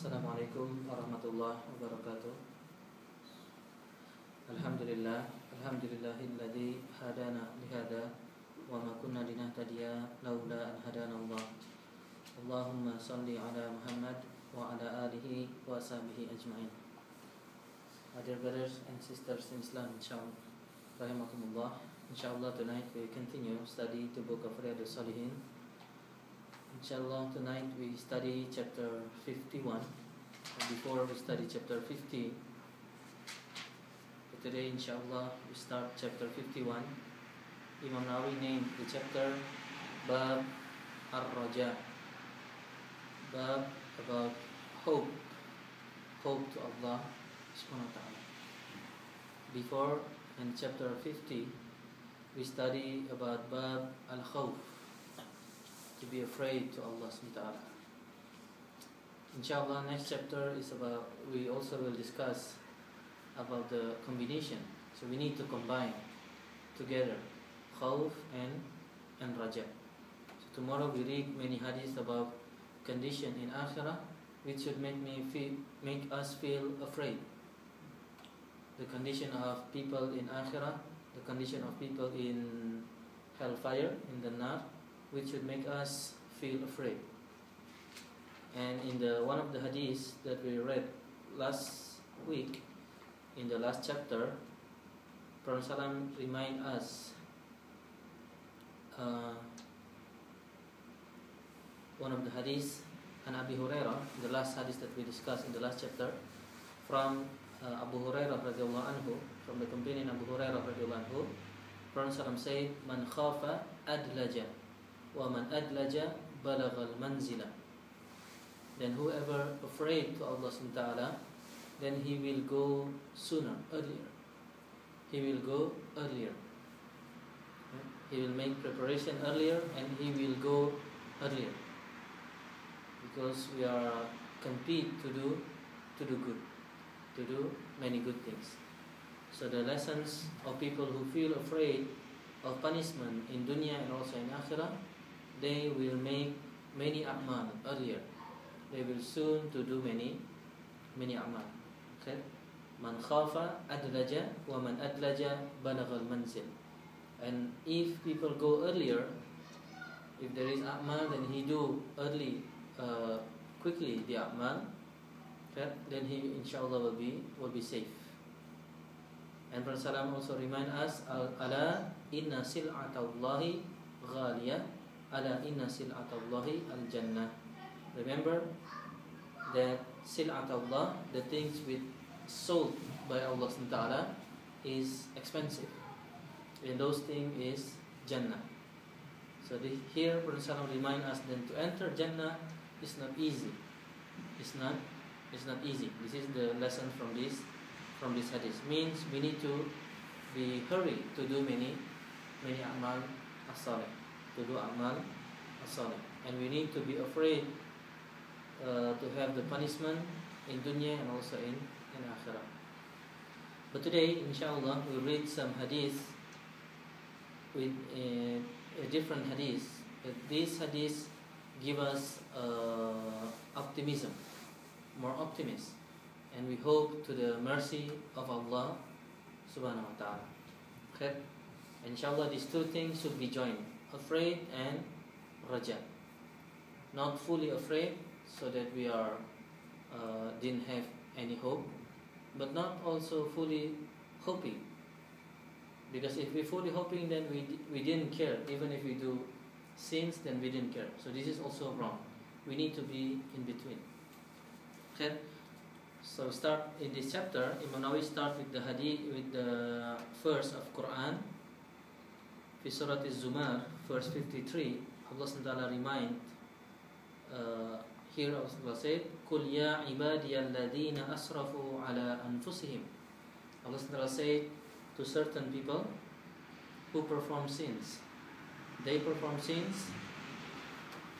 Assalamualaikum warahmatullahi wabarakatuh. Alhamdulillah, alhamdulillahilladzi hadana lihada wa ma kunna linahtadiya laula an hadana Allah. Allahumma shalli ala Muhammad wa ala alihi wa sahbihi ajma'in. Dear brothers and sisters in Islam, inshallah, rahimakumullah. Inshallah, tonight we continue study the book of Riyadhus Salihin. Inshallah, tonight we study chapter 51. Before we study chapter 50, but today inshallah we start chapter 51. Imam Nawawi named the chapter Bab Ar-Raja, Bab about hope to Allah subhanahu wa ta'ala. Before, in chapter 50, we study about Bab Al-Khawf, to be afraid to Allah subhanahu wa ta'ala. Inshallah, next chapter is about, we also will discuss about the combination. So we need to combine together khawf and raja. So tomorrow we read many hadiths about condition in akhirah which should make us feel afraid. The condition of people in akhirah, the condition of people in hellfire, in the nar, which should make us feel afraid. And in the one of the hadiths that we read last week, in the last chapter, Prophet Sallam remind us one of the hadiths, and Abu Hurairah, the last hadith that we discussed in the last chapter, from Abu Hurairah radhiyallahu anhu, from the companion Abu Hurairah radhiyallahu anhu, Prophet Sallam said, "Man khafa adlaja, wa man adlaja balagha al-manzila." Then whoever afraid to Allah subhanahu wa ta'ala, then he will go sooner, earlier. He will go earlier. He will make preparation earlier and he will go earlier. Because we are compete to do good, to do many good things. So the lessons of people who feel afraid of punishment in dunya and also in akhirah, they will make many a'mal earlier. They will soon to do many a'mal. Okay? Man khafa adlaja wa man adlaja balagha al-manzil. And if people go earlier, if there is a'mal, then he do early, quickly the a'mal, okay? Then he inshallah will be safe. And Prophet Sallam also remind us, ala inna sil'atallahi ghaliyah, ala inna sil'atallahi al-jannah. Remember that sil'at Allah, the things with sold by Allah subhanahu wa ta'ala, is expensive. And those things is Jannah. So here Prophet Sallam remind us then to enter Jannah is not easy. It's not easy. This is the lesson from this hadith. Means we need to be hurry to do many a'mal as-salih. To do a'mal as-salih. And we need to be afraid to have the punishment in dunya and also in akhirah. But today, inshallah, we read some hadith with a different hadith. These hadiths give us optimism, more optimism, and we hope to the mercy of Allah subhanahu wa ta'ala. Okay? Inshallah, these two things should be joined: afraid and raja. Not fully afraid, so that we are didn't have any hope, but not also fully hoping, because if we fully hoping, then we didn't care. Even if we do sins, then we didn't care. So this is also wrong. We need to be in between. Okay. So start in this chapter. Imam Nawawi start with the hadith, with the verse of Quran. Fi Surat Az-Zumar, verse 53. Allah subhanahu wa ta'ala remind. Here Allah said, "Qul ya ibadiyalladhina asrafu ala anfusihim." Allah said to certain people who perform sins. They perform sins.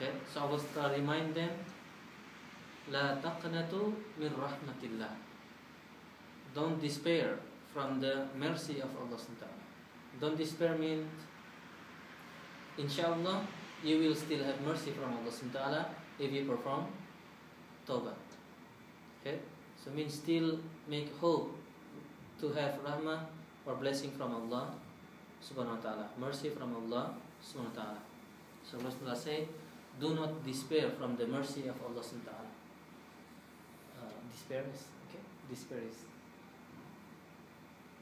Okay? So Allah remind them, "La taqnatu min rahmatillah." Don't despair from the mercy of Allah subhanahu wa ta'ala. Don't despair means, inshallah, you will still have mercy from Allah subhanahu wa ta'ala if you perform tawbah. Okay, so means still make hope to have rahmah or blessing from Allah subhanahu wa ta'ala, mercy from Allah subhanahu wa ta'ala. So Rasulullah said, do not despair from the mercy of Allah subhanahu wa ta'ala. Despair is, okay, despair is,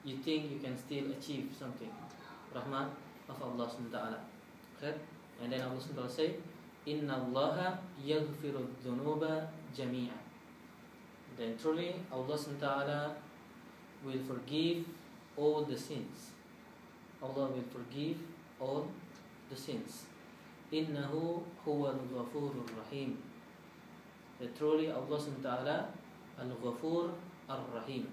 you think you can still achieve something, rahmah of Allah subhanahu wa ta'ala. Okay? And then Allah subhanahu wa ta'ala say, Inna Allaha yaghfiru dhunuba jami'a. Then truly Allah subhanahu wa ta'ala will forgive all the sins. Allah will forgive all the sins. Innahu huwal ghafurur rahim. That truly Allah subhanahu wa ta'ala al-ghafur ar-rahim.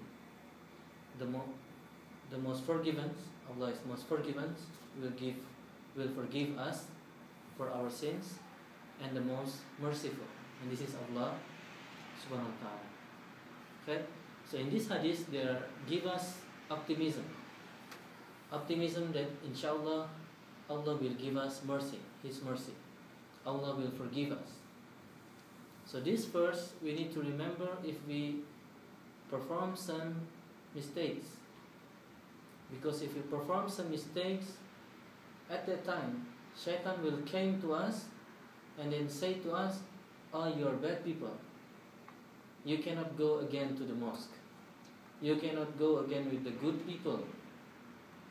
The most forgiven, Allah is most forgiven, will forgive us for our sins, and the most merciful. And this is Allah subhanahu wa ta'ala. Okay? So in this hadith, they give us optimism. Optimism that inshallah Allah will give us mercy, His mercy. Allah will forgive us. So this verse we need to remember if we perform some mistakes. Because if we perform some mistakes, at that time, Shaitan will come to us and then say to us, oh, you are bad people. You cannot go again to the mosque. You cannot go again with the good people.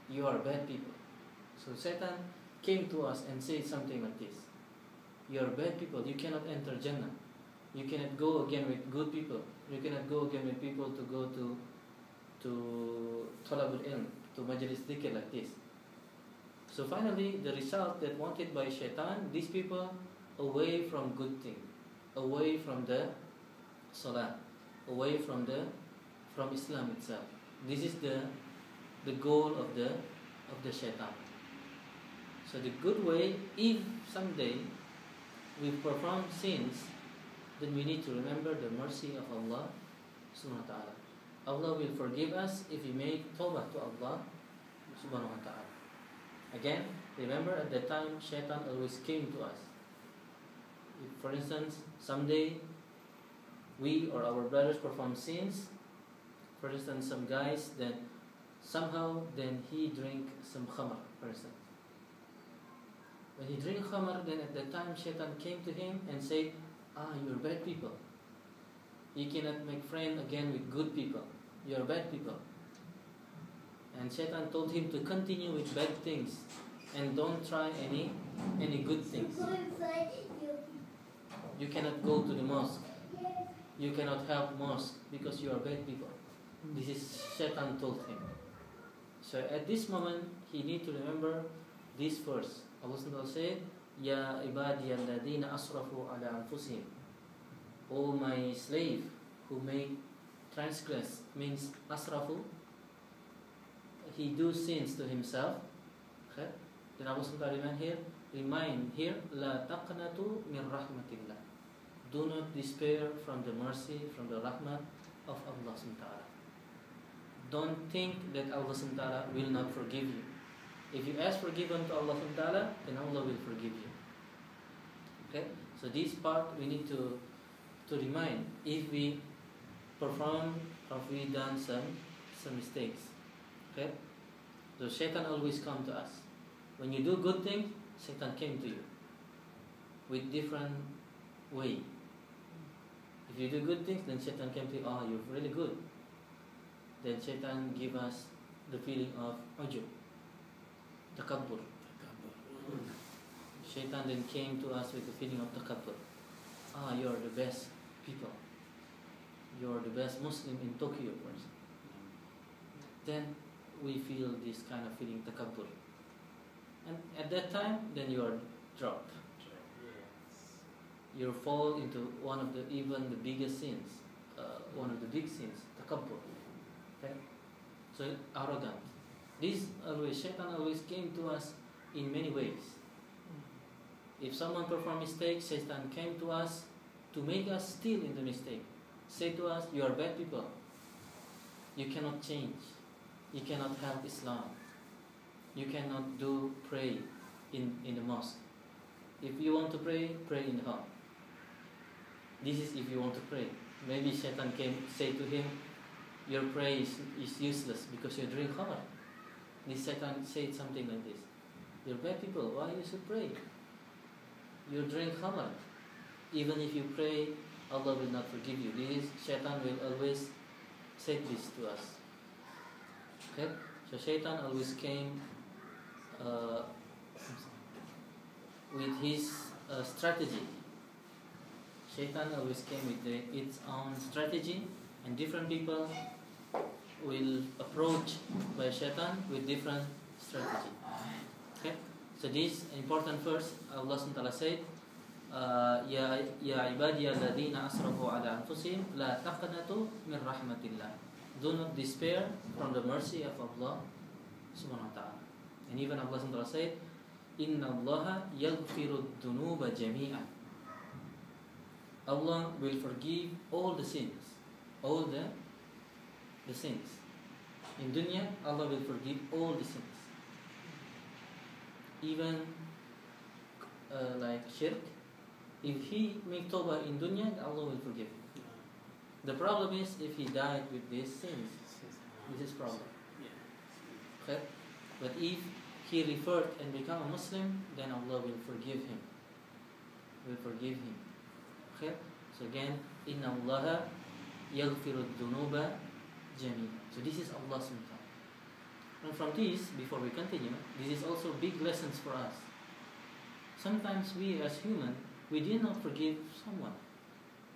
You are bad people. So Satan came to us and said something like this. You are bad people. You cannot enter Jannah. You cannot go again with good people. You cannot go again with people to go to Talabul Ilm, to Majlis Dhikr like this. So finally, the result that wanted by Shaitan, these people away from good thing, away from the Salah, away from Islam itself. This is the goal of the Shaitan. So the good way, if someday we perform sins, then we need to remember the mercy of Allah subhanahu wa ta'ala. Allah will forgive us if we make tawbah to Allah subhanahu wa ta'ala. Again, remember at that time Shaitan always came to us. If, for instance, someday we or our brothers perform sins, for instance, some guys that somehow then he drink some khamr, for instance. When he drink khamr, then at that time Shaitan came to him and said, you're bad people. You cannot make friend again with good people. You're bad people. And Shaitan told him to continue with bad things and don't try any good things. You cannot go to the mosque. You cannot help mosque because you are bad people. This is Shaitan told him. So at this moment, he need to remember this verse. Allah said, Ya ibadiyalladina asrafu ala anfusihim. O my slave who make transgress, means asrafu, he do sins to himself. Okay? Then Allah remind here, La taqnatu min rahmatillah. Do not despair from the mercy, from the rahmat of Allah subhanahu wa ta'ala. Don't think that Allah subhanahu wa ta'ala will not forgive you. If you ask forgiven to Allah subhanahu wa ta'ala, then Allah will forgive you. Okay? So this part we need to remind if we perform or if we done some mistakes. Okay? So Shaitan always come to us. When you do good things, Shaitan came to you with different way. If you do good things, then Shaitan came to you, you're really good. Then Shaitan give us the feeling of ujub, takabbur. Shaitan then came to us with the feeling of takabbur. You're the best people. You're the best Muslim in Tokyo, for example. Then we feel this kind of feeling, takabbur. And at that time, then you are dropped. You fall into one of even the biggest sins, one of the big sins, takabbur. Okay? So arrogant. This Shaitan always came to us in many ways. If someone performed mistake, Shaitan came to us to make us still in the mistake. Say to us, you are bad people. You cannot change. You cannot help Islam. You cannot pray in the mosque. If you want to pray, pray in the home. This is if you want to pray. Maybe Shaitan came say to him, your prayer is useless because you drink khamr. This Shaitan said something like this. You're bad people, why you should pray? You drink khamr. Even if you pray, Allah will not forgive you. This Shaitan will always say this to us. Okay? So Shaitan always came with his strategy. Shaitan always came with its own strategy, and different people will approach by Shaitan with different strategy. Okay? So this important verse, Allah SWT said, Ya ibadiyalladhina asrafu ala anfusihim la taqnatu min rahmatillah. Do not despair from the mercy of Allah subhanahu wa ta'ala. And even Allah SWT said, Inna allaha yaghfiru dhunuba jami'an. Allah will forgive all the sins. All the sins. In dunya, Allah will forgive all the sins. Even like shirk, if he make tawbah in dunya, Allah will forgive him. The problem is if he died with these sins. This is problem. Okay? But if he revert and become a Muslim, then Allah will forgive him. Will forgive him. Okay? So again, Inna allaha yaghfiru dhunuba jami'an. So this is Allah SWT. And from this, before we continue, this is also big lessons for us. Sometimes we as human, we did not forgive someone.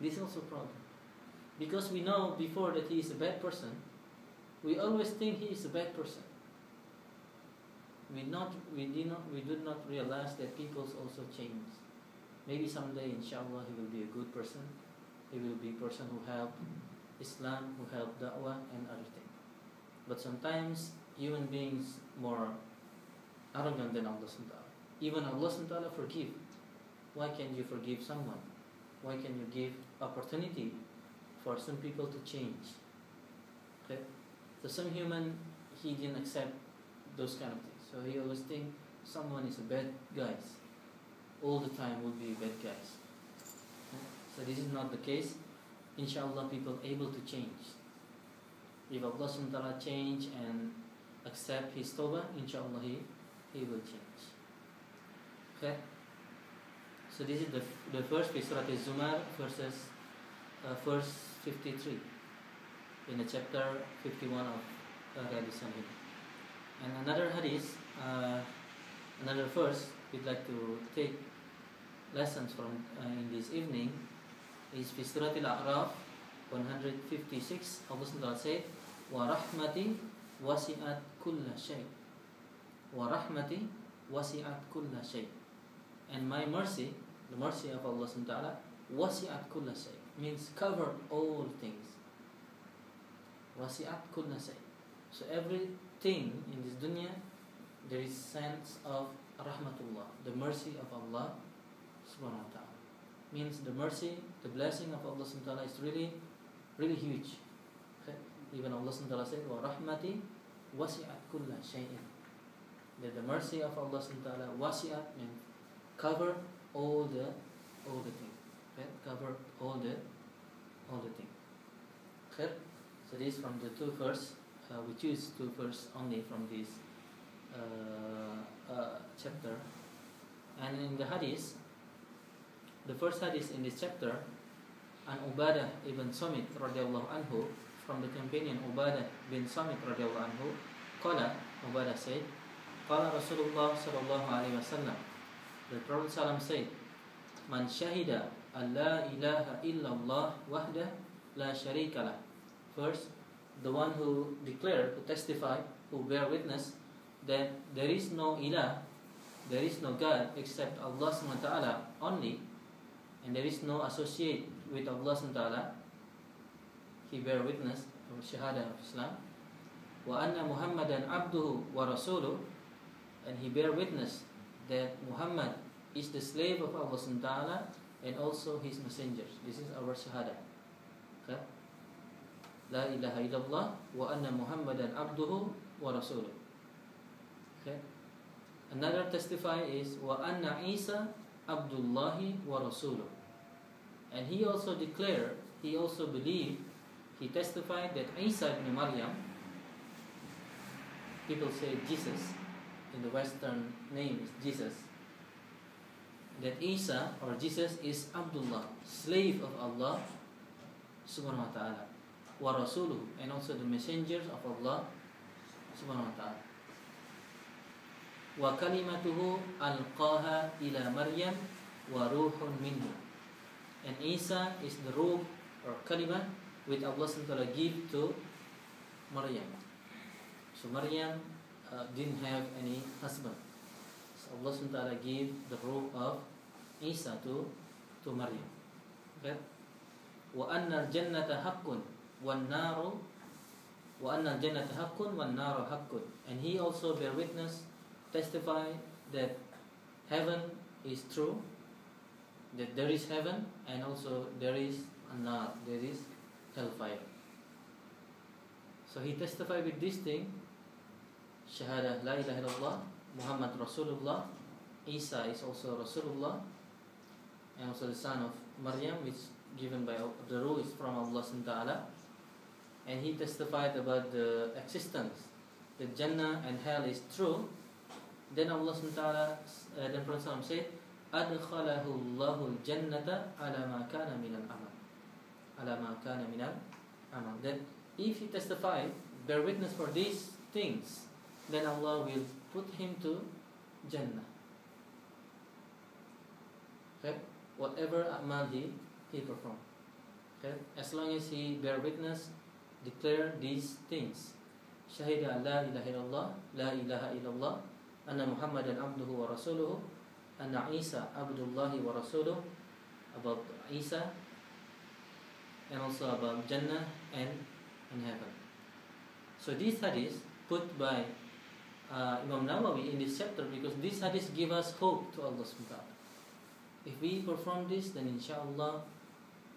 This is also a problem. Because we know before that he is a bad person, we always think he is a bad person. We did not realize that people also change. Maybe someday, inshallah, he will be a good person. He will be a person who help Islam, who help da'wah and other things. But sometimes human beings more arrogant than Allah SWT. Even Allah SWT forgive. Why can't you forgive someone? Why can you give opportunity for some people to change? Okay? So some human, he didn't accept those kind of things. So he always think someone is a bad guy. All the time will be bad guys. Okay? So this is not the case. Inshallah, people able to change. If Allah SWT change and accept his tawbah, inshallah he will change. Okay? So this is the first Surah Az-Zumar verses verse 53 in the chapter 51 of Riyadus Salihin. And another hadith, another verse we'd like to take lessons from in this evening is fi Surah Al-A'raf 156. Allah SWT said, Wa rahmati wasi'at kulla shay. Wa rahmati wasi'at kulla shay. And my mercy, the mercy of Allah SWT, wasi'at kulla shay, means cover all things. Wasi'at kulla shay. So everything in this dunya, there is sense of rahmatullah, the mercy of Allah subhanahu wa ta'ala. Means the mercy, the blessing of Allah subhanahu wa ta'ala is really, really huge. Okay? Even Allah subhanahu wa ta'ala said, Wa rahmati wasi'at kulla shay'in. That the mercy of Allah subhanahu wa ta'ala wasi'at means cover all the things. Okay? Cover all the things. Okay? So this from the two verse. We choose two verse only from this chapter. And in the hadith, the first hadith in this chapter, an Ubadah ibn Samit radhiyallahu anhu, from the companion Ubadah bin Samit radhiyallahu anhu, qala, Ubadah said, qala Rasulullah sallallahu alaihi wasallam, the Prophet sallam said, man shahida an la ilaha illallah wahdah la sharika lah. First, the one who declare, who testify, who bear witness that there is no ilah, there is no God except Allah subhanahu wa ta'ala only, and there is no associate with Allah subhanahu wa ta'ala. He bear witness of shahada of Islam. Wa anna Muhammadan abduhu wa rasuluh, and he bear witness that Muhammad is the slave of Allah subhanahu wa ta'ala and also his messengers. This is our shahada. Okay? La ilaha illallah wa anna Muhammadan abduhu wa rasuluh. Okay? Another testify is wa anna Isa abdullahi wa rasuluh. And he also declared he also believed, he testified that Isa ibn Maryam, people say Jesus, in the Western name is Jesus, that Isa or Jesus is Abdullah, slave of Allah subhanahu wa ta'ala, wa rasuluhu, and also the messengers of Allah subhanahu wa ta'ala. Wa kalimatuhu alqaha ila Maryam wa ruhun minhu. And Isa is the ruh or kalimah which Allah subhanahu wa ta'ala give to Maryam. So Maryam didn't have any husband. So Allah subhanahu wa ta'ala gave the ruh of Isa to Maryam. Okay? Wa anna al-jannata haqqun wan naru wa anna al-jannata haqqun wan naru haqqun. And he also bear witness, testify that heaven is true, that there is heaven, and also there is a nar, there is hellfire. So he testified with this thing, Shahada la ilaha illallah, Muhammad Rasulullah, Isa is also Rasulullah, and also the son of Maryam, which given by the ruh is from Allah subhanahu wa ta'ala. And he testified about the existence, that Jannah and hell is true. Then Allah subhanahu wa ta'ala, then Prophet said, Adkhalahu Allahu al-jannata ala ma kana min al-amal. Ala ma kana min al-amal. That if he testified, bear witness for these things, then Allah will put him to Jannah. Okay? Whatever amal he performed. Okay? As long as he bear witness, declare these things. Shahida la ilaha illallah, la ilaha illallah, anna Muhammadan abduhu wa rasuluhu, anna Isa abdullahi wa rasuluhu, about Isa, and also about Jannah and heaven. So this hadith put by Imam Nawawi in this chapter, because this hadith give us hope to Allah subhanahu wa ta'ala. If we perform this, then inshallah,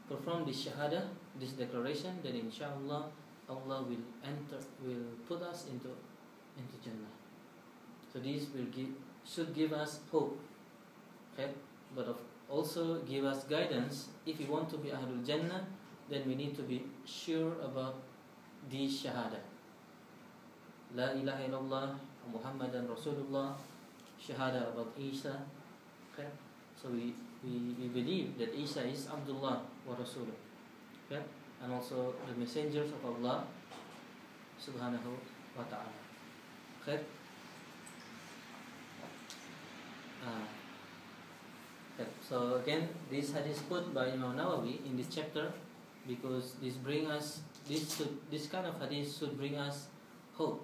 perform this shahada, this declaration, then inshallah Allah will put us into Jannah. So this should give us hope, okay? But also give us guidance. If we want to be Ahlul Jannah, then we need to be sure about this shahada. La ilaha illallah, Muhammadan Rasulullah, shahada about Isa. Okay? So we believe that Isa is Abdullah wa Rasulullah. Okay? And also the messengers of Allah subhanahu wa ta'ala. Okay? Okay. So again, this hadith put by Imam Nawawi in this chapter, because this kind of hadith should bring us hope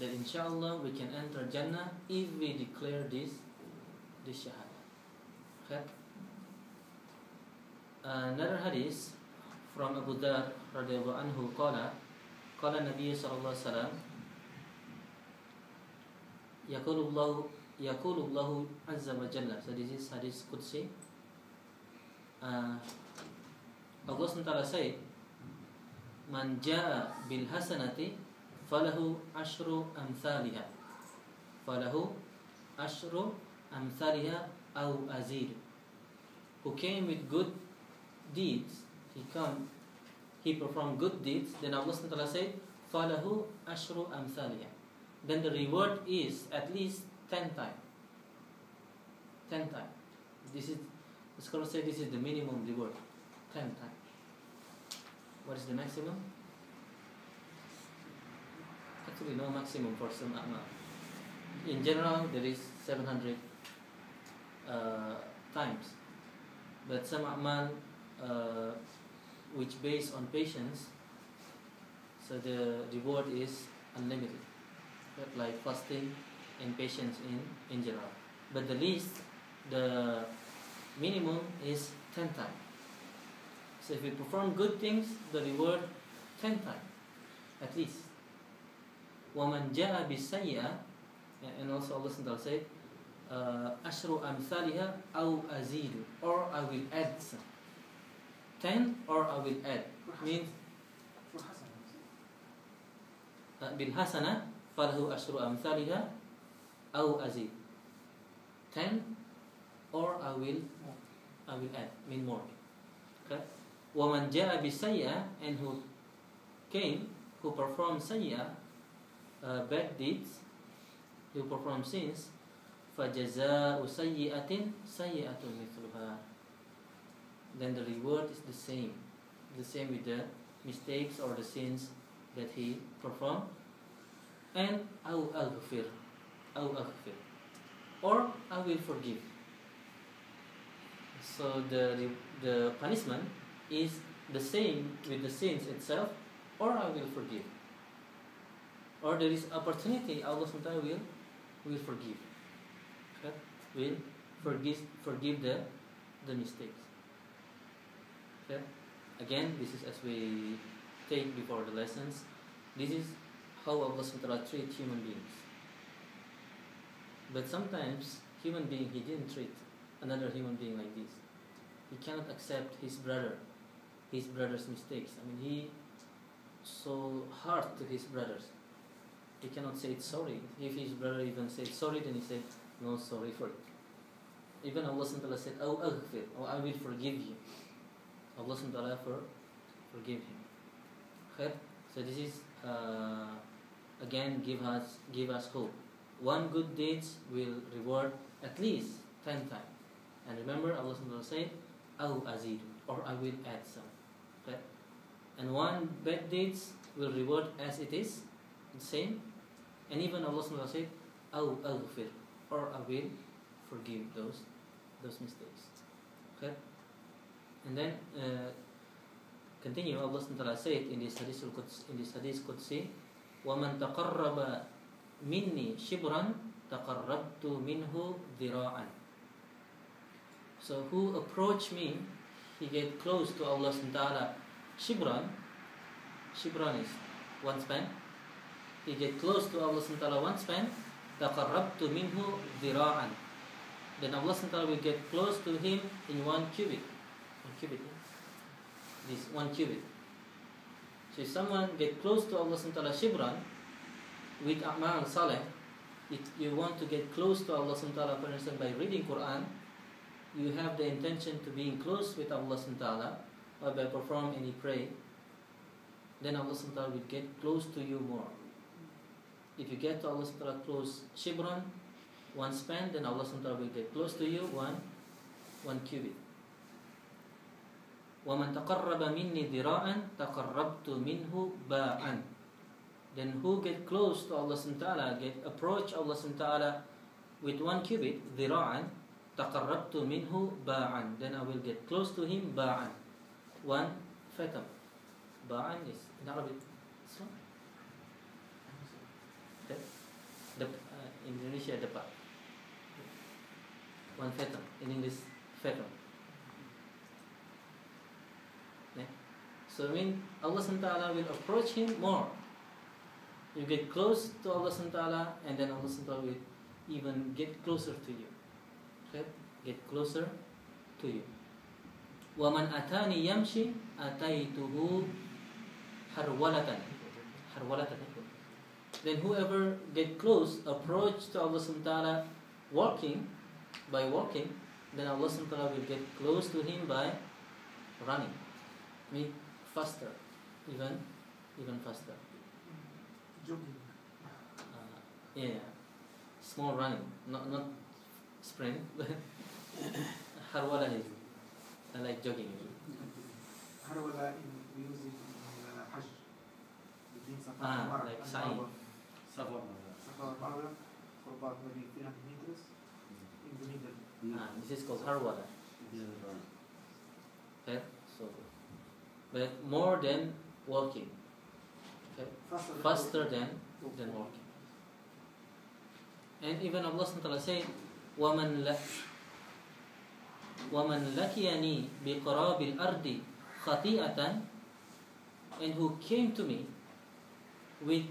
that inshallah we can enter Jannah if we declare this shahada. Okay? Another hadith from Abu Dharr radhiyallahu anhu qala Nabi sallallahu alaihi wasallam yaqulu Allah azza wa jalla. So this is hadith Qudsi. Allah subhanahu wa ta'ala said, Man jaa bil hasanati falahu ashru amthaliha. Falahu ashru amthaliha aw azid. Who came with good deeds, he performed good deeds, then Allah subhanahu wa ta'ala said, falahu ashru amthaliha. Then the reward is at least 10 times. 10 times. This is, the scholars say this is the minimum reward. 10 times. What is the maximum? Actually, no maximum for some amal. In general, there is 700 times. But some amal which based on patience, so the reward is unlimited. Like fasting and patience in general. But the least, the minimum is 10 times. So if we perform good things, the reward 10 times, at least. وَمَنْ جَاءَ بِالسَّيِّئَةِ, and also Allah SWT said, أَشْرُ أَمْثَالِهَا أَوْ أَزِيدُ, or I will add some. 10 or I will add. Means, بِالْحَسَنَةِ فَلَهُ أَشْرُ أَمْثَالِهَا أَوْ أَزِيدُ. 10 or I will add, mean more. Okay? وَمَنْ جَاءَ بِسَيِّئَةٍ, and who came, who performed sayyi'ah, bad deeds, who performed sins, فَجَزَاءُ سَيِّئَةٍ سَيِّئَةٌ مِثْلُهَا, then the reward is the same with the mistakes or the sins that he performed. And أَوْ أَغْفِرْ, or I will forgive. So the punishment is the same with the sins itself, or I will forgive. Or there is opportunity, Allah sometimes will forgive. Okay? Will forgive the mistakes. Okay? Again, this is as we take before the lessons. This is how Allah SWT treats human beings. But sometimes human being, he didn't treat another human being like this. He cannot accept his brother's mistakes. I mean, he so hard to his brothers. He cannot say sorry. If his brother even said sorry, then he said no sorry for it. Even Allah SWT said, "Oh, aghfir," or I will forgive you. Allah SWT forgive him. Okay? So this is again give us hope. One good deed will reward at least 10 times. And remember, Allah SWT said, "Aw azid," or I will add some. Okay? And one bad deed will reward as it is, the same. And even Allah SWT said, "Aw aghfir," or I will forgive those mistakes. Okay? And then continue. Allah SWT said in this hadith Qudsi, وَمَنْ تَقَرَّبَ مِنِّي شِبْرًا تَقَرَّبْتُ مِنْهُ ذِرَاعًا. So who approach me, he get close to Allah SWT. Shibran is one span. He get close to Allah SWT one span. تَقَرَّبْتُ مِنْهُ ذِرَاعًا. Then Allah SWT will get close to him in 1 cubit. 1 cubit. This 1 cubit. So if someone get close to Allah SWT Shibran with A'mal Saleh, if you want to get close to Allah SWT, for instance, by reading Quran, you have the intention to being close with Allah SWT, or by performing any prayer, then Allah SWT will get close to you more. If you get to Allah SWT close Shibran, 1 span, then Allah SWT will get close to you 1 cubit. وَمَنْ تَقَرَّبَ مِنِّي ذِرَاءً تَقَرَّبْتُ مِنْهُ بَاءً. Then who get close to Allah SWT, approach Allah SWT with 1 cubit, ذِرَاءً تَقَرَّبْتُ مِنْهُ بَاءً. Then I will get close to him بَاءً. 1 fathom. بَاءً is in Arabic. Indonesia dapat 1 fathom. In English, fathom. So I mean, Allah SWT will approach him more. You get close to Allah SWT, and then Allah SWT will even get closer to you. Okay? Get closer to you. وَمَنْ أَتَانِي يَمْشِي أَتَيْتُهُ حَرْوَلَةً. Then whoever get close, approach to Allah SWT walking, then Allah SWT will get close to him by running. I mean, faster, even faster. Jogging. Yeah, small running, not sprint. Harwala is like jogging. Harwala we use it in Hajj. Between Safa and Marwa. Like sa'i. Safa and Marwa for about maybe 300 meters in the middle. This is called harwala. Okay, so. But more than walking. Okay? Faster than walking. And even Allah SWT said, وَمَنْ لَكِيَنِي بِقَرَابِ الْأَرْضِ خَطِيئَةً, and who came to me with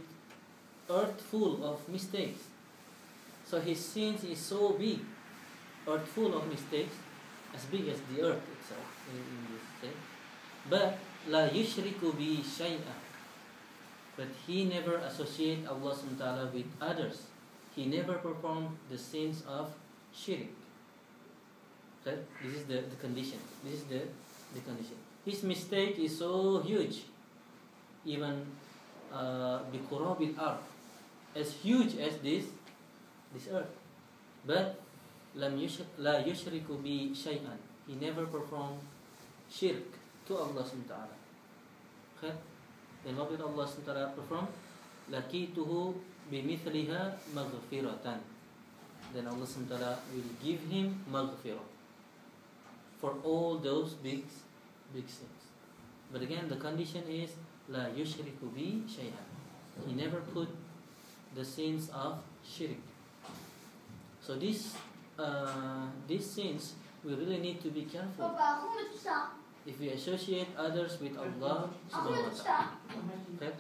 earth full of mistakes. So his sins is so big, earth full of mistakes, as big as the earth itself. In this case. But la yushriku bi shay'a. But he never associate Allah SWT with others. He never performed the sins of shirk. Okay? This is the condition. This is the condition. his mistake is so huge, even biqurabil ard, as huge as this earth. But la yushriku bi shay'an. He never performed shirk to Allah subhanahu wa ta'ala. Okay? Then what did Allah subhanahu wa ta'ala perform? Laqituhu bimithliha maghfiratan. Then Allah subhanahu wa ta'ala will give him maghfirah for all those big sins. But again, the condition is la yushriku bi shay'an. He never put the sins of shirk. So these sins, we really need to be careful. If we associate others with Allah subhanahu wa ta'ala, okay?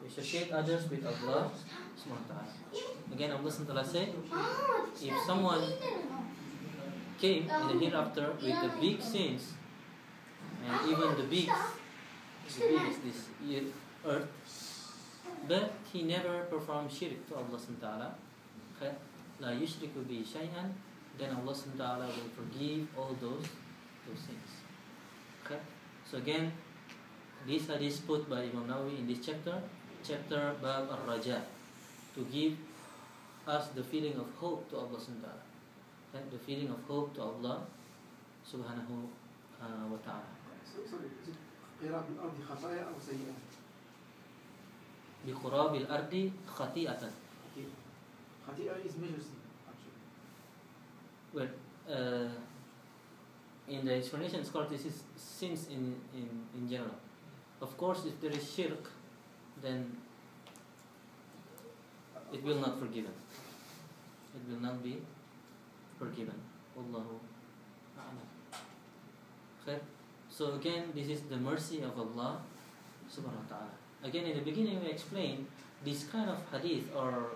We associate others with Allah subhanahu wa ta'ala. Again, Allah subhanahu wa ta'ala said, if someone came in the hereafter with the big sins, and even the biggest this earth, but he never performed shirk to Allah subhanahu wa ta'ala, okay? La yushriku bi shay'an, then Allah subhanahu wa ta'ala will forgive all those sins. Okay? So again, this hadith put by Imam Nawawi in this chapter Bab al-Raja, to give us the feeling of hope to Allah subhanahu wa ta'ala. Okay? The feeling of hope to Allah subhanahu wa ta'ala. Sorry, is it قراب الأرض خطايا أو سيئات؟ بقراب الأرض خطيئة. خطيئة is major sin, actually. Well, in the explanation, it's called this is sins in general. Of course, if there is shirk, then it will not forgiven. It will not be forgiven. Allahu a'lam. Okay? So again, this is the mercy of Allah subhanahu wa ta'ala. Again, in the beginning we explained this kind of hadith, or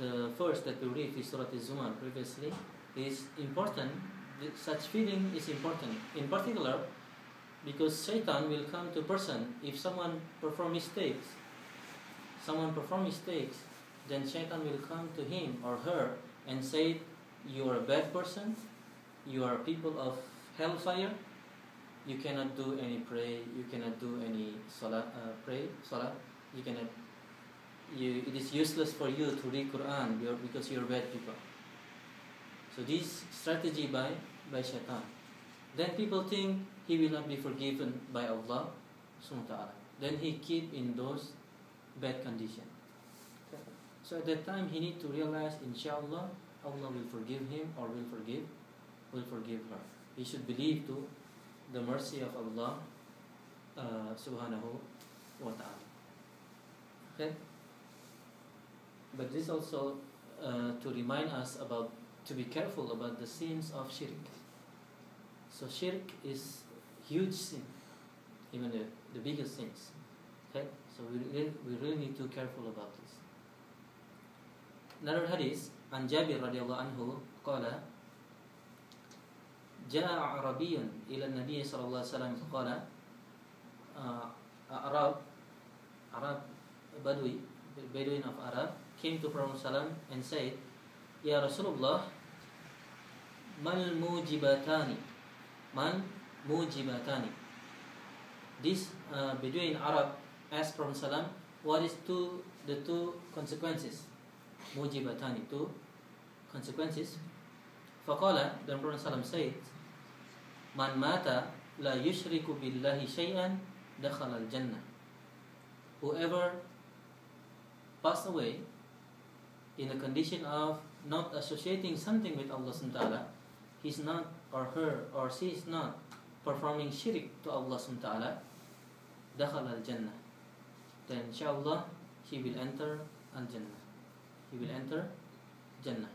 the verse that we read in Surah Az-Zumar previously, is important. Such feeling is important. In particular, because Shaitan will come to a person if someone perform mistakes. Then Shaitan will come to him or her and say, you are a bad person, you are people of hellfire, you cannot do any pray, you cannot do any salat, you cannot, it is useless for you to read Quran because you are bad people. So this strategy by Shaitan. Then people think he will not be forgiven by Allah subhanahu wa ta'ala. Then he keep in those bad conditions. Okay. So at that time he need to realize, inshallah, Allah will forgive him or will forgive her. He should believe to the mercy of Allah subhanahu wa ta'ala. Okay? But this also to remind us to be careful about the sins of shirk. So shirk is huge sin, even the biggest sins. Okay? So we really need to be careful about this. Another hadith, عن جابر رضي الله عنه قال جاء عربي إلى النبي صلى الله عليه وسلم فقال Arab Bedouin of Arab came to Prophet ﷺ and said, Ya Rasulullah, mal mujibatani. This Bedouin Arab asked Prophet ﷺ, what is the two consequences? Mujibatani, two consequences. Faqala, then Prophet ﷺ said, Man mata la yushriku billahi shay'an dakhala al-jannah. Whoever passed away in a condition of not associating something with Allah subhanahu wa ta'ala, he's not, or her, or she is not performing shirk to Allah subhanahu wa ta'ala, dakhala al-jannah. Then inshallah he will enter al-jannah. He will enter Jannah.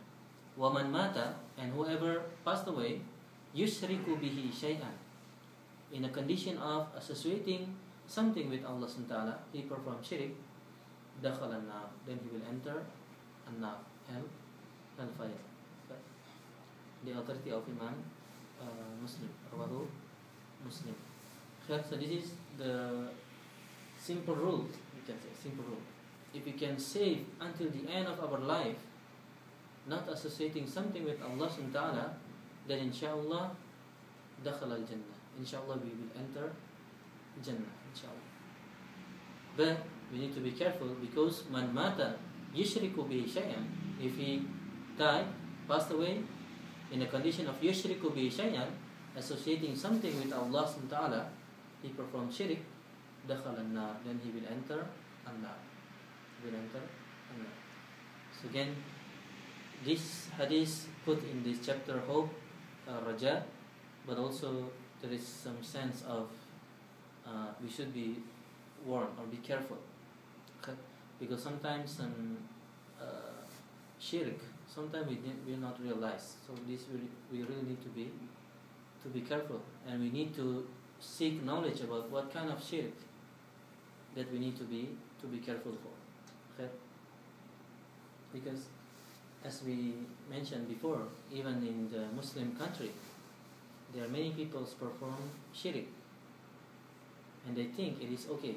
Waman mata, and whoever passed away, yushriku bihi shay'an, in a condition of associating something with Allah subhanahu wa ta'ala, he performed shirk, dakhala an-nar, then he will enter an-nar, hellfire. Okay. The authority of Imam Muslim, Rawahu Muslim. Okay. So this is the simple rule, we can say, simple rule. If we can save until the end of our life, not associating something with Allah subhanahu wa ta'ala, then inshallah dakhala al-jannah. inshallah we will enter Jannah, inshallah. But we need to be careful, because man mata yushriku bihi shay'an, if he died, passed away in a condition of yushriku bihi shay'an, associating something with Allah subhanahu wa ta'ala, he performed shirk, dakhala an-nar, then he will enter an-nar. Will enter an-nar. So again, this hadith put in this chapter hope, raja, but also there is some sense of we should be warned or be careful, okay? Because sometimes some shirk, sometimes we will not realize. So this we really need to be careful, and we need to seek knowledge about what kind of shirk that we need to be careful for, okay? Because as we mentioned before, even in the Muslim country, there are many people perform shirk, and they think it is okay.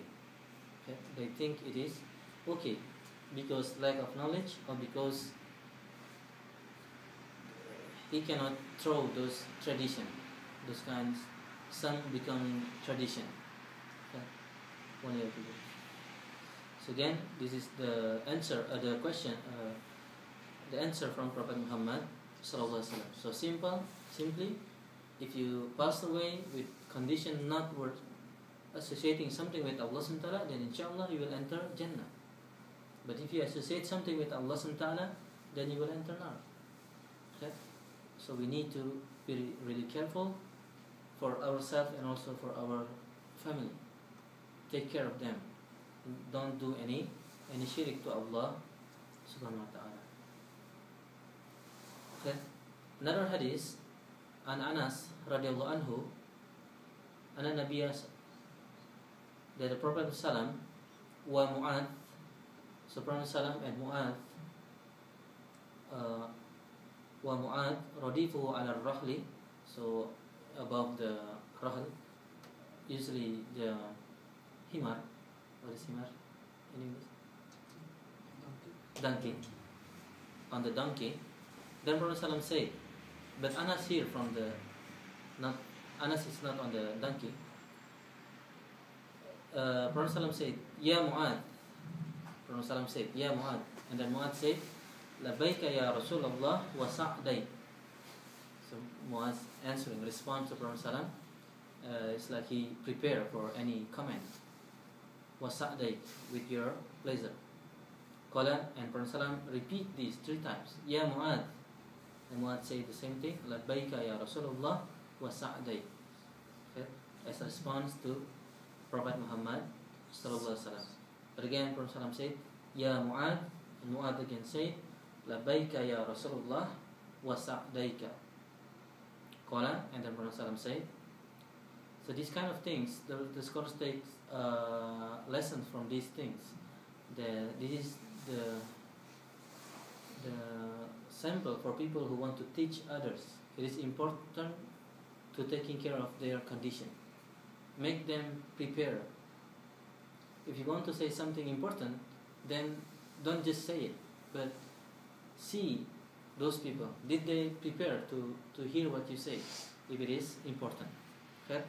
Okay? They think it is okay because lack of knowledge, or because he cannot throw those tradition, those kinds. Some become tradition. Okay? One year ago. So again, this is the answer, the question, the answer from Prophet Muhammad sallallahu alaihi wasallam. So simply, if you pass away with condition not worth associating something with Allah subhanahu wa ta'ala, then inshallah you will enter Jannah. But if you associate something with Allah subhanahu wa ta'ala, then you will enter nar. Okay? So we need to be really careful for ourselves and also for our family. Take care of them. Don't do any shirk to Allah subhanahu wa ta'ala. Okay? Another hadith, an Anas radhiyallahu anhu, anna Nabiya, that the Prophet sallam wa Mu'adh, so Prophet sallam and Mu'adh, wa Mu'adh radifuhu ala rahli, so above the rahl, usually the himar. What is himar in English? Donkey. On the donkey. Then Prophet sallam said, but Anas here from the, not Anas is not on the donkey. Prophet sallam said, Ya Mu'adh. Prophet sallam said, Ya Mu'adh. And then Mu'adh said, Labbaika ya Rasulullah wa sa'day. So Mu'adh answering, response to Prophet sallam, it's like he prepared for any comment. Wa sa'day, with your pleasure. Qala, and Prophet sallam repeat these 3 times. Ya Mu'adh. And Mu'adh said the same thing, Labbaika ya Rasulullah wa sa'day. Okay? As a response to Prophet Muhammad sallallahu alaihi wasallam. But again, Prophet sallam said, Ya Mu'adh, and Mu'adh again said, Labbaika ya Rasulullah wa sa'dayka. Qala, and then Prophet sallam said. So these kind of things, the scholars take lessons from these things. This is the sample for people who want to teach others. It is important to taking care of their condition. Make them prepare. If you want to say something important, then don't just say it, but see those people. Did they prepare to hear what you say, if it is important? Okay?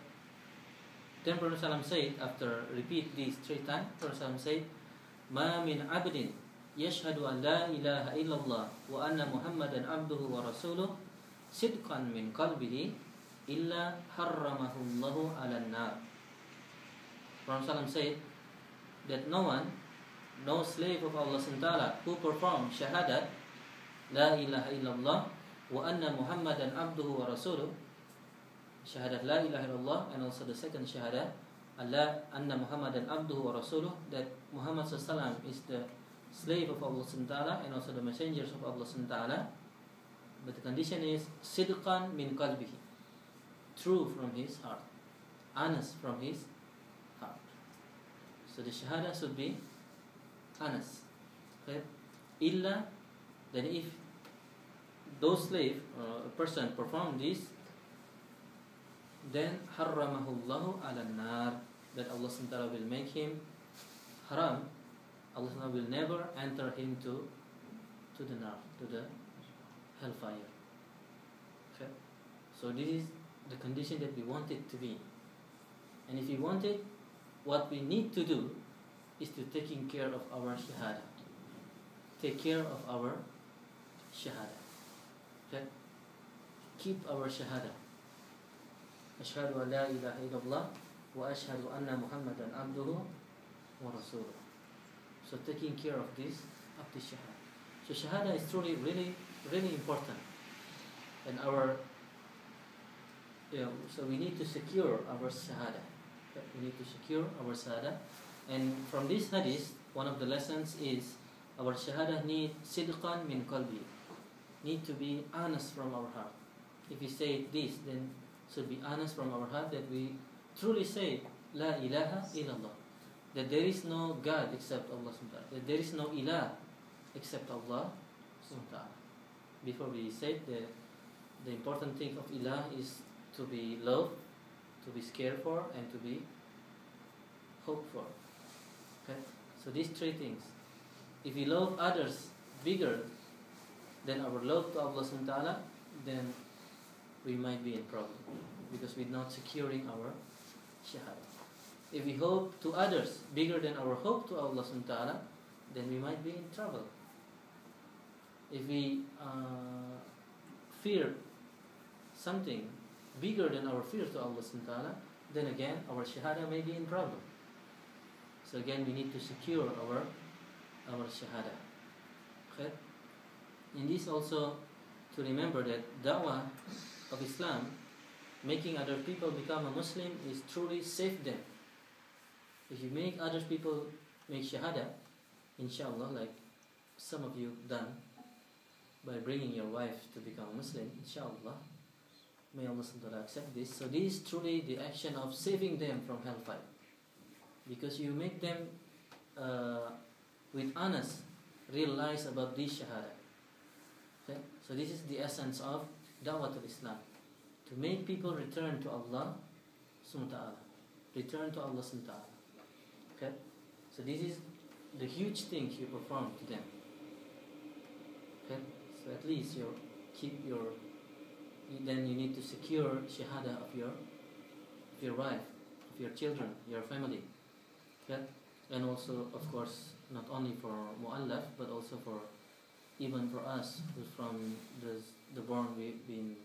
Then Prophet ﷺ said, after repeat these 3 times, Prophet ﷺ said, Ma min abdin yashhadu an la ilaha illallah wa anna Muhammadan abduhu wa rasuluh sidqan min qalbihi illa harramahu Allahu ala nar. Prophet ﷺ said that no slave of Allah SWT who performs shahadat la ilaha illallah wa anna Muhammadan abduhu wa rasuluh, shahadat la ilaha illallah, and also the second shahadat Allah anna Muhammadan abduhu wa rasuluh, that Muhammad SAW is the slave of Allah SWT and also the messengers of Allah SWT. But the condition is sidqan min qalbihi, true from his heart, honest from his heart. So the shahada should be honest. Okay? Illa, then if those slave or a person perform this, then harramahu Allahu ala nar, that Allah SWT will make him haram. Allah SWT will never enter him to the nar, to the hellfire. Okay? So this is the condition that we want it to be. And if we want it, what we need to do is to taking care of our shahada. Take care of our shahada. Okay? Keep our shahada. Ashhadu an la ilaha illallah wa ashhadu anna Muhammadan abduhu wa rasuluh. So taking care of the shahada. So shahada is truly really, really important. And so we need to secure our shahada. Okay? We need to secure our shahada. And from this hadith, one of the lessons is our shahada need sidqan min qalbi. Need to be honest from our heart. If we say this, then should be honest from our heart that we truly say La ilaha illallah. That there is no God except Allah subhanahu wa ta'ala. That there is no ilah except Allah subhanahu wa ta'ala. Before we say the important thing of ilah is to be loved, to be scared for, and to be hoped for. Okay? So these three things. If we love others bigger than our love to Allah subhanahu wa ta'ala, then we might be in problem because we're not securing our shahada. If we hope to others bigger than our hope to Allah subhanahu wa ta'ala, then we might be in trouble. If we fear something bigger than our fear to Allah subhanahu wa ta'ala, then again our shahada may be in problem. So again we need to secure our shahada. Okay? And this also to remember that da'wah of Islam, making other people become a Muslim, is truly save them. If you make other people make shahada, inshallah, like some of you done by bringing your wife to become a Muslim, inshallah, may Allah subhanahu wa ta'ala accept this. So this is truly the action of saving them from hellfire, because you make them with honest realize about this shahada. Okay? So this is the essence of da'wah to Islam, to make people return to Allah subhanahu wa ta'ala, return to Allah subhanahu wa ta'ala. Okay? So this is the huge thing you perform to them. Okay? So at least then you need to secure shahada of your wife, of your children, your family. Okay? And also, of course, not only for mu'allaf, but also even for us who's from the born being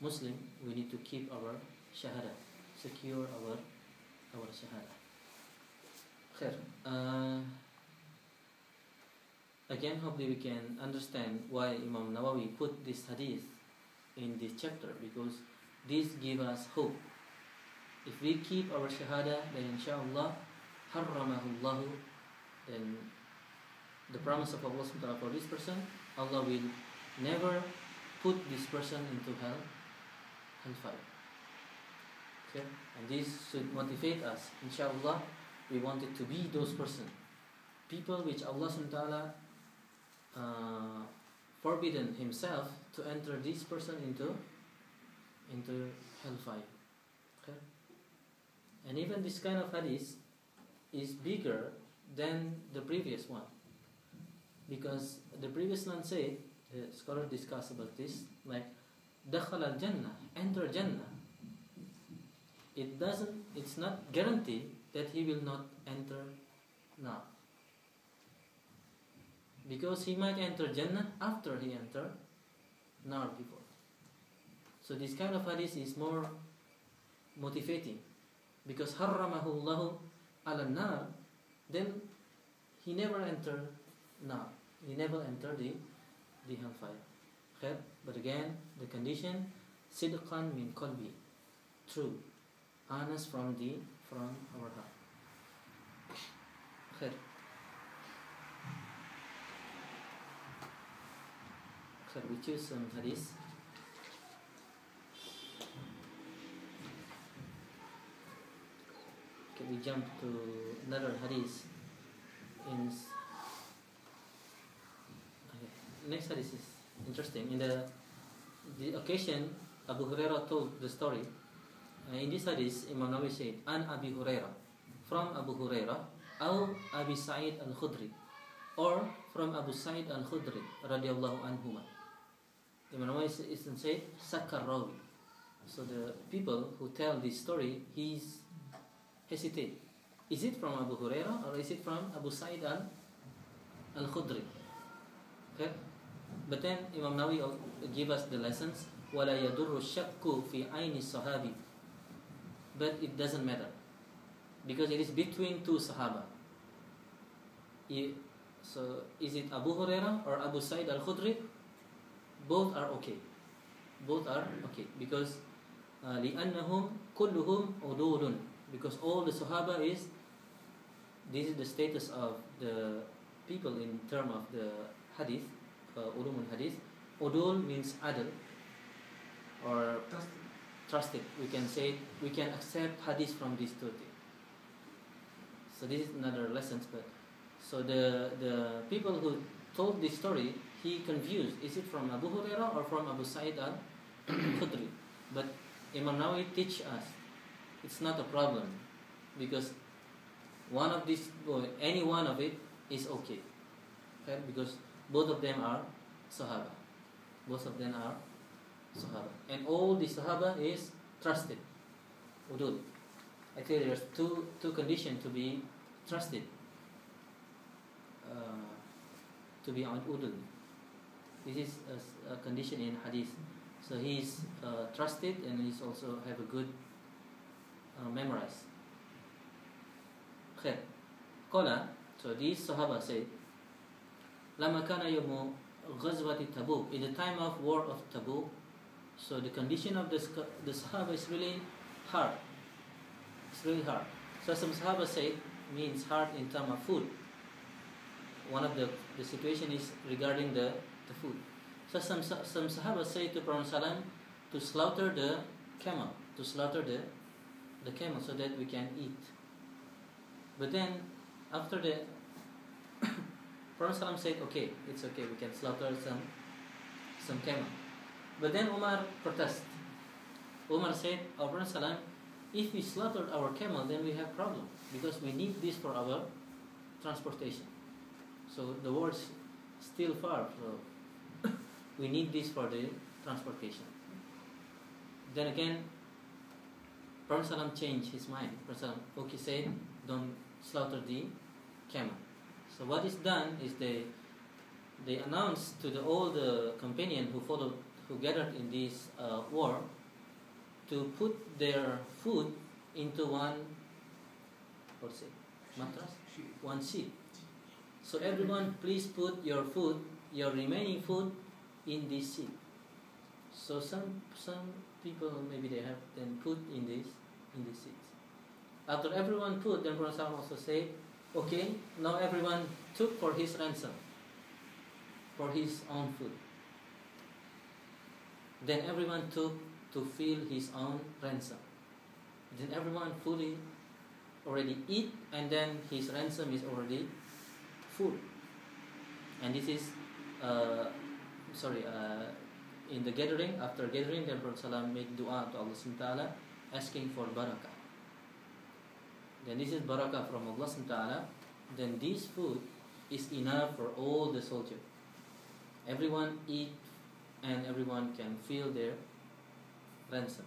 Muslim, we need to keep our shahada, secure our shahada. Khair. Again, hopefully we can understand why Imam Nawawi put this hadith in this chapter, because this gives us hope. If we keep our shahada, then inshallah, harramahullahu, then the promise of Allah subhanahu wa ta'ala for this person, Allah will never put this person into hellfire. Okay? And this should motivate us. Inshallah, we wanted to be those person, people which Allah subhanahu wa ta'ala forbidden himself to enter this person into hellfire. Okay? And even this kind of hadith is bigger than the previous one, because the previous one said, the scholar discuss about this, like dakhala al-jannah, enter Jannah. It's not guaranteed that he will not enter now, because he might enter Jannah after he entered nar before. So this kind of hadith is more motivating, because harramahu Allahu ala nar, then he never entered nar, he never entered the hellfire. Okay? But again, the condition, sidqan min qalbi, true, honest from our heart. Okay. So we choose some hadith. Okay, we jump to another hadith. Next hadith is interesting. In the occasion, Abu Hurairah told the story. In this hadith, Imam Nawawi said, An Abi Hurairah, from Abu Hurairah, or Abi Sa'id al-Khudri, or from Abu Sa'id al-Khudri, radiyallahu anhuma. Imam Nawawi said, Sakar Rawi. So the people who tell this story, he's hesitate. Is it from Abu Hurairah or is it from Abu Sa'id al-Khudri? Okay? But then Imam Nawawi give us the lessons. وَلَا يَدُرُّ الشَّكُّ فِي عَيْنِ الصَّحَابِ. But it doesn't matter, because it is between two Sahaba. So is it Abu Hurairah or Abu Sa'id al-Khudri? Both are okay. Both are okay, because لِأَنَّهُمْ كُلُّهُمْ عُدُولٌ. Because all the Sahaba this is the status of the people in term of the hadith, ulum al-hadith. Udul means adl, or trusted. We can say, we can accept hadith from these two things. So this is another lesson. But so the people who told this story, he confused, is it from Abu Hurairah or from Abu Sa'id al-Khudri? But Imam Nawawi teach us it's not a problem, because one of these, any one of it is okay, because both of them are Sahaba. Both of them are Sahaba, and all the Sahaba is trusted. Udud. Actually, there's two conditions to be trusted. To be on udud. This is a condition in hadith. So he's trusted, and he's also have a good memorized. Okay. Qala, so these Sahaba said, Lama kana yawmu ghazwati Tabuk, in the time of war of Tabuk. So the condition of the Sahaba is really hard. It's really hard. So some Sahaba say means hard in terms of food. One of the situation is regarding the food. So some Sahaba say to Prophet Sallam to slaughter the camel, the camel, so that we can eat. But then after the Prophet Sallam said, okay, it's okay, we can slaughter some camel. But then Umar protested. Umar said, "Oh, Prophet Sallam, if we slaughtered our camel, then we have problem, because we need this for our transportation. So the world's still far, so we need this for the transportation." Then again, Prophet Sallam changed his mind. Prophet Sallam, okay, said, don't slaughter the camel. So what is done is they announced to all the companions who gathered in this war, to put their food into one, what's it, mattress? One sheet. So everyone, please put your food, your remaining food, in this sheet. So some people, maybe they have then put in this sheets. After everyone put, then Prophet also said, okay, now everyone took for his ransom, for his own food. Then everyone took to fill his own ransom. Then everyone fully already eat, and then his ransom is already full. And this is in the gathering, after gathering, then Prophet ﷺ make dua to Allah subhanahu wa ta'ala, asking for barakah. Then this is barakah from Allah subhanahu wa ta'ala. Then this food is enough for all the soldiers. Everyone eat, and everyone can fill their ransom.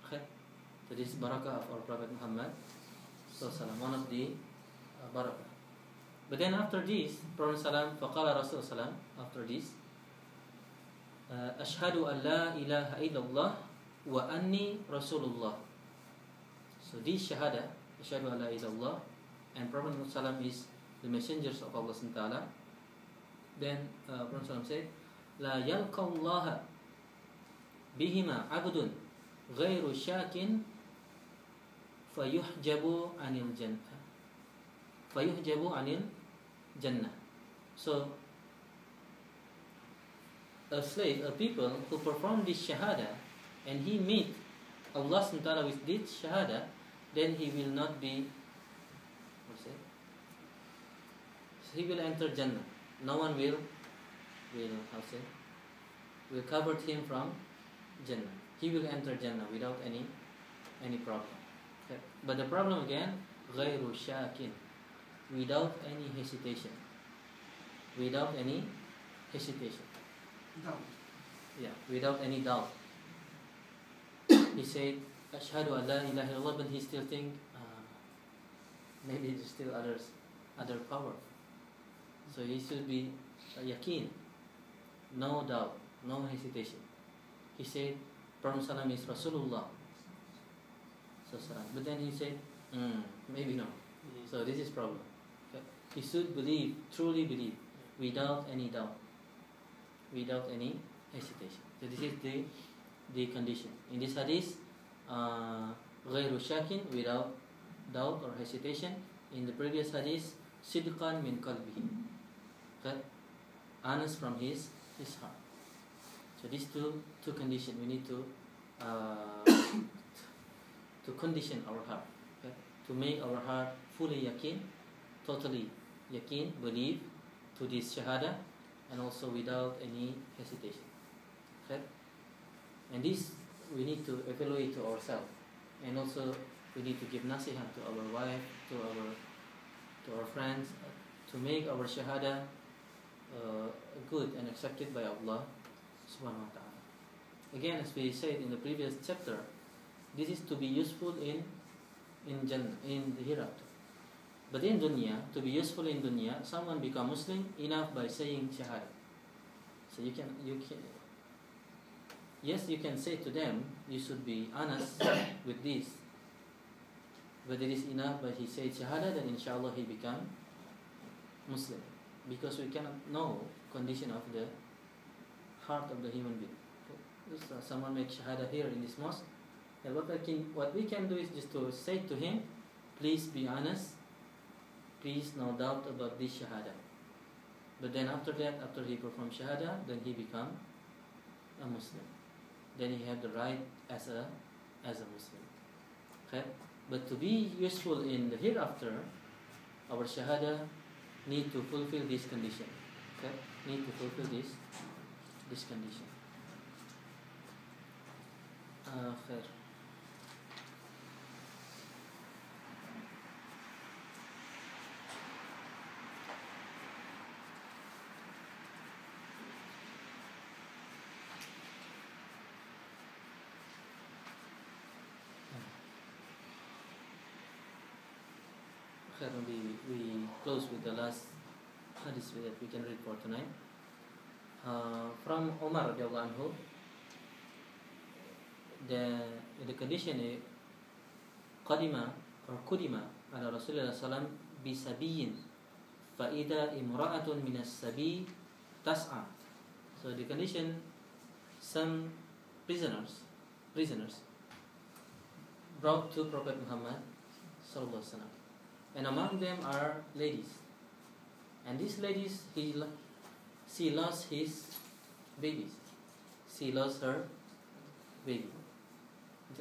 Okay? So this is barakah of our Prophet Muhammad ﷺ, one of the barakah. But then after this, Prophet ﷺ, faqala Rasulullah ﷺ, after this, ashhadu an la ilaha illallah wa anni Rasulullah. So this shahada, ashhadu an la ilaha illallah, and Prophet ﷺ is the messengers of Allah subhanahu wa ta'ala. Then Prophet ﷺ said, la yalqa Allah bihima abdun ghairu shakin fayuhjabu anil jannah. So a slave, a people who perform this shahada, and he meet Allah subhanahu wa ta'ala with this shahada, then he will not be, what's it? So he will enter Jannah. No one will cover him from Jannah. He will enter Jannah without any problem. Okay. But the problem again, غَيْرُ شَاكٍ, without any hesitation. Without any hesitation. Doubt. Yeah, without any doubt. he said, Ashhadu an la ilaha illallah, but he still think maybe there's still other power. So he should be yaqeen, no doubt, no hesitation. He said, Prophet Sallam is Rasulullah. But then he said, maybe no. So this is problem. Okay? He should believe, truly believe, without any doubt, without any hesitation. So this is the condition. In this hadith, غير shakin, without doubt or hesitation. In the previous hadith, sidqan min qalbihi, okay? Honest from his heart. So these two conditions we need to condition our heart, okay? To make our heart fully yaqeen, totally yaqeen, believe to this shahada, and also without any hesitation, okay? And this we need to evaluate to ourselves, and also we need to give nasihat to our wife, to our friends, to make our shahada good and accepted by Allah subhanahu wa ta'ala. Again, as we said in the previous chapter, this is to be useful in Jannah, in the hereafter. But in dunya, to be useful in dunya, someone become Muslim enough by saying shahada. So you can yes, you can say to them, you should be honest with this. But it is enough but he said shahada, then inshallah he become Muslim. Because we cannot know condition of the heart of the human being. Okay. Someone makes shahada here in this mosque, and what we can do is just to say to him, please be honest, please no doubt about this shahada. But then after that, after he performs shahada, then he become a Muslim. Then he have the right as a Muslim. Okay? But to be useful in the hereafter, our shahada need to fulfill this condition. Okay? Need to fulfill this condition. Khair. We close with the last hadith that we can read for tonight. From Umar radiallahu anhu, the condition is qadima or kudima ala Rasulullah sallam bisabiyin fa'ida imra'atun minas sabi tas'a. So the condition, some prisoners brought to Prophet Muhammad sallallahu alaihi wasallam. And among them are ladies. And these ladies, she lost his babies. She lost her baby.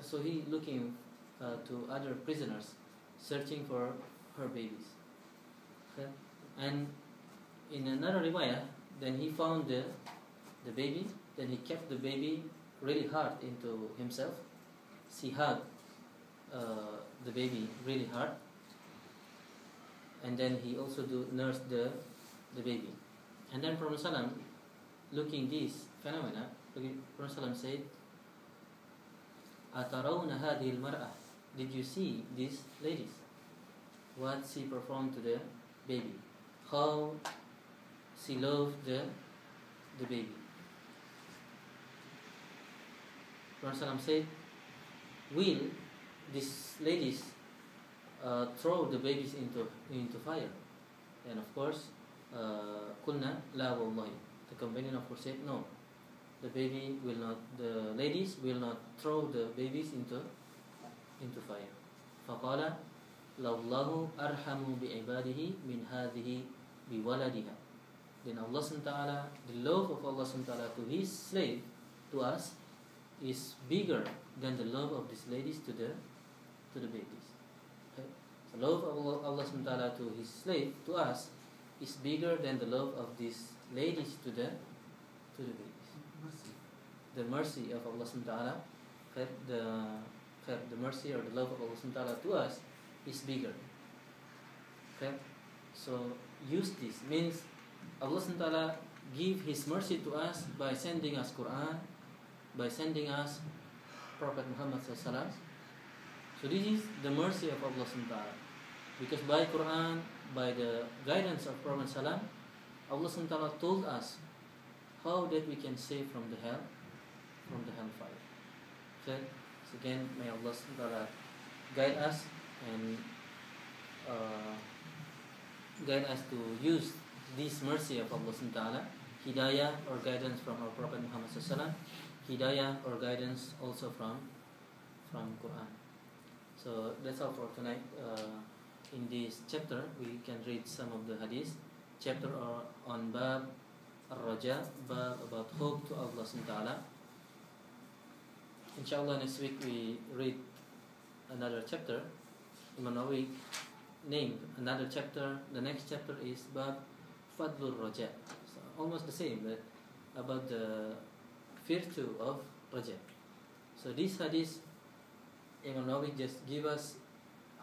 So he looking to other prisoners, searching for her babies. Okay? And in another riwayah, then he found the baby. Then he kept the baby really hard into himself. She hugged the baby really hard. And then he also nursed the baby. And then Prophet ﷺ, looking this phenomena, Prophet ﷺ said, "Atarawna hadhihi al-mar'ah? Did you see these ladies? What she performed to the baby? How she loved the baby?" Prophet ﷺ said, "Will these ladies throw the babies into fire?" And of course, kulna la wallahi. The companion of course said, "No, the ladies will not throw the babies into fire." فقال لَوْلَهُ أَرْحَمُ بِعِبَادِهِ مِنْ هَذِهِ بِوَلَدِهَا. Then Allah SWT, the love of Allah SWT to His slave, to us, is bigger than the love of these ladies to the babies. Okay? The love of Allah SWT to His slave, to us, is bigger than the love of these ladies to the babies. The mercy of Allah SWT, the mercy or the love of Allah SWT to us is bigger. Okay? So use this. Means Allah SWT give His mercy to us by sending us Quran, by sending us Prophet Muhammad SAW. So this is the mercy of Allah SWT. Because by Quran, by the guidance of Prophet SAW, Allah SWT told us how that we can save from the hellfire. So again, may Allah SWT guide us and guide us to use this mercy of Allah SWT, hidayah or guidance from our Prophet Muhammad SAW, hidayah or guidance also from Quran. So that's all for tonight. In this chapter, we can read some of the hadith. Chapter on Bab Ar-Raja, Bab about hope to Allah SWT. Inshallah, next week we read another chapter. Imam Nawawi named another chapter. The next chapter is Bab Fadlur Raja. So almost the same, but about the virtue of Raja. So this hadith, Imam Nawawi just give us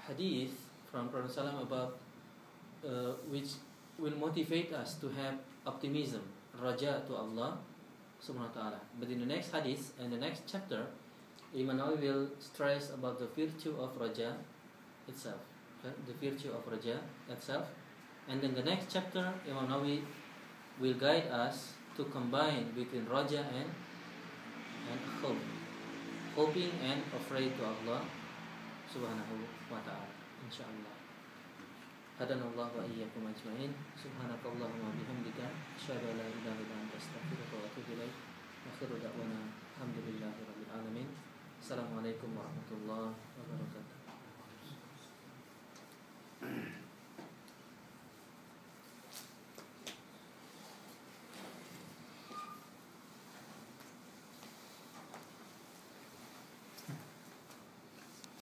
hadith from Prophet ﷺ about which will motivate us to have optimism, raja to Allah subhanahu wa ta'ala. But in the next hadith and the next chapter, Imam Nawawi will stress about the virtue of raja itself, okay? The virtue of raja itself. And then the next chapter, Imam Nawawi will guide us to combine between raja and hope, hoping and afraid to Allah subhanahu wa ta'ala. Insyaallah. Hadanallahu wa iyyakum ajma'in. Subhanakallahumma wa bihamdika asyhadu an la ilaha illa anta astaghfiruka wa atubu ilaik. Akhiru da'wana alhamdulillahi rabbil alamin. Assalamualaikum warahmatullahi